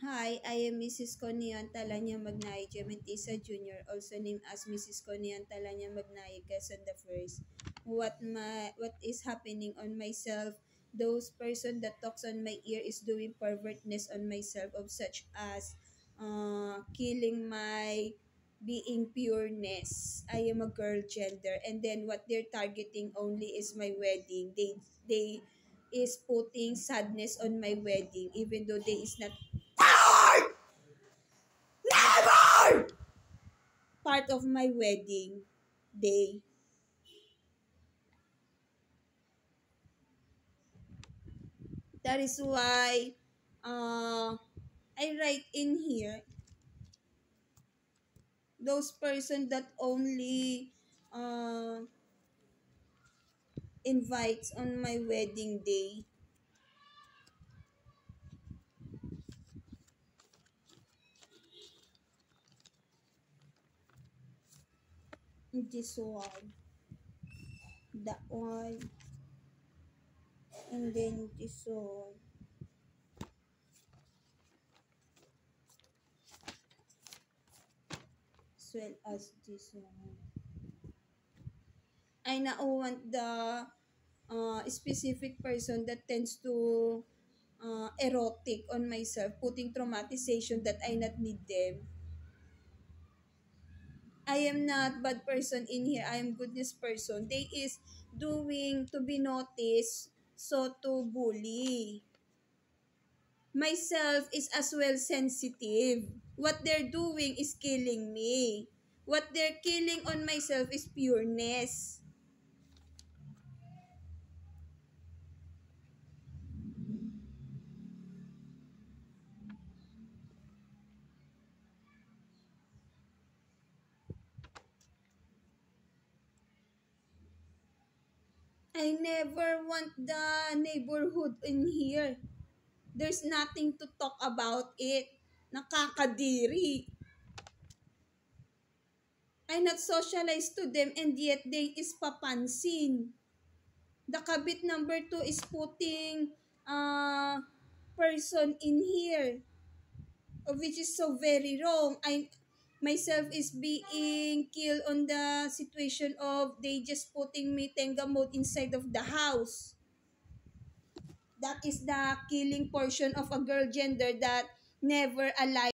Hi, I am Mrs. Conian Talanya Magnay Gementisa Jr., also named as Mrs. Conian Talanya Magnay Quezon the First. What is happening on myself? Those person that talks on my ear is doing pervertness on myself of such as killing my being pureness. I am a girl gender, and then what they're targeting only is my wedding. They is putting sadness on my wedding even though they is not part of my wedding day. That is why I write in here those person that only invites on my wedding day. This one, that one, and then this one, as well as this one. I now want the specific person that tends to erotic on myself, putting traumatization that I not need them. I am not bad person in here. I am goodness person. They is doing to be noticed, so to bully. Myself is as well sensitive. What they're doing is killing me. What they're killing on myself is pureness. I never want the neighborhood in here. There's nothing to talk about it. Nakakadiri. I not socialized to them and yet they is papansin. The kabit number 2 is putting person in here, which is so very wrong. I myself is being killed on the situation of they just putting me tenga mode inside of the house. That is the killing portion of a girl gender that never alive